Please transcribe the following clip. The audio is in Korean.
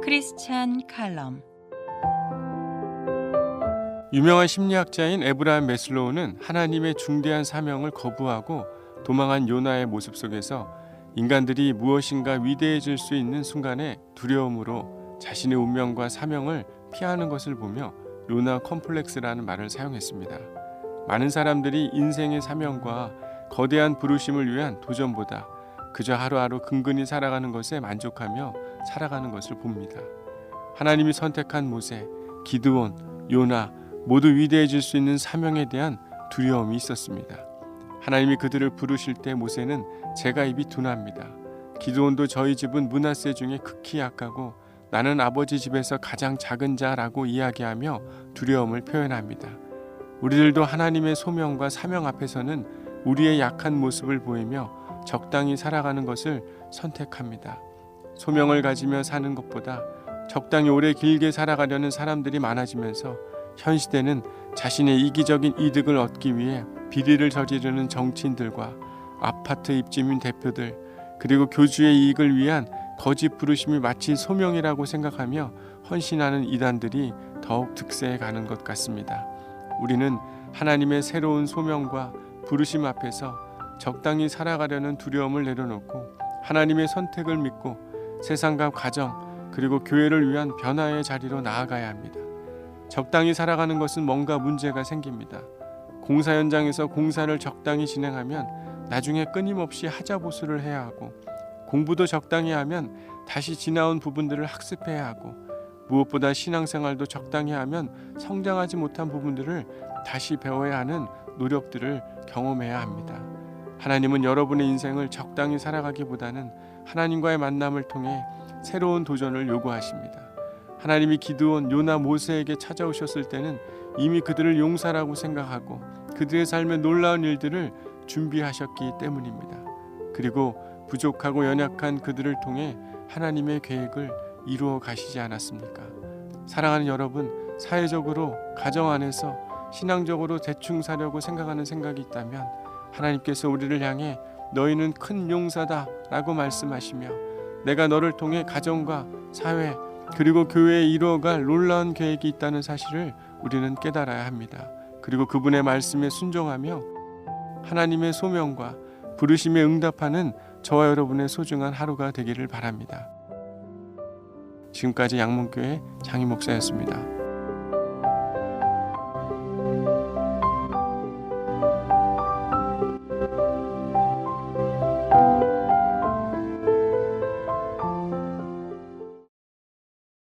크리스찬 칼럼. 유명한 심리학자인 에브라임 매슬로우는 하나님의 중대한 사명을 거부하고 도망한 요나의 모습 속에서 인간들이 무엇인가 위대해질 수 있는 순간에 두려움으로 자신의 운명과 사명을 피하는 것을 보며 요나 컴플렉스라는 말을 사용했습니다. 많은 사람들이 인생의 사명과 거대한 부르심을 위한 도전보다 그저 하루하루 근근히 살아가는 것에 만족하며 살아가는 것을 봅니다. 하나님이 선택한 모세, 기드온, 요나 모두 위대해질 수 있는 사명에 대한 두려움이 있었습니다. 하나님이 그들을 부르실 때 모세는 제가 입이 둔합니다. 기드온도 저희 집은 므낫세 중에 극히 약하고 나는 아버지 집에서 가장 작은 자라고 이야기하며 두려움을 표현합니다. 우리들도 하나님의 소명과 사명 앞에서는 우리의 약한 모습을 보이며 적당히 살아가는 것을 선택합니다. 소명을 가지며 사는 것보다 적당히 오래 길게 살아가려는 사람들이 많아지면서 현 시대는 자신의 이기적인 이득을 얻기 위해 비리를 저지르는 정치인들과 아파트 입주민 대표들 그리고 교주의 이익을 위한 거짓 부르심이 마치 소명이라고 생각하며 헌신하는 이단들이 더욱 득세해 가는 것 같습니다. 우리는 하나님의 새로운 소명과 부르심 앞에서 적당히 살아가려는 두려움을 내려놓고 하나님의 선택을 믿고 세상과 가정 그리고 교회를 위한 변화의 자리로 나아가야 합니다. 적당히 살아가는 것은 뭔가 문제가 생깁니다. 공사 현장에서 공사를 적당히 진행하면 나중에 끊임없이 하자보수를 해야 하고 공부도 적당히 하면 다시 지나온 부분들을 학습해야 하고 무엇보다 신앙생활도 적당히 하면 성장하지 못한 부분들을 다시 배워야 하는 노력들을 경험해야 합니다. 하나님은 여러분의 인생을 적당히 살아가기보다는 하나님과의 만남을 통해 새로운 도전을 요구하십니다. 하나님이 기드온, 요나, 모세에게 찾아오셨을 때는 이미 그들을 용사라고 생각하고 그들의 삶에 놀라운 일들을 준비하셨기 때문입니다. 그리고 부족하고 연약한 그들을 통해 하나님의 계획을 이루어 가시지 않았습니까? 사랑하는 여러분, 사회적으로 가정 안에서 신앙적으로 대충 사려고 생각하는 생각이 있다면 하나님께서 우리를 향해 너희는 큰 용사다 라고 말씀하시며 내가 너를 통해 가정과 사회 그리고 교회에 이루어갈 놀라운 계획이 있다는 사실을 우리는 깨달아야 합니다. 그리고 그분의 말씀에 순종하며 하나님의 소명과 부르심에 응답하는 저와 여러분의 소중한 하루가 되기를 바랍니다. 지금까지 양문교회 장희 목사였습니다.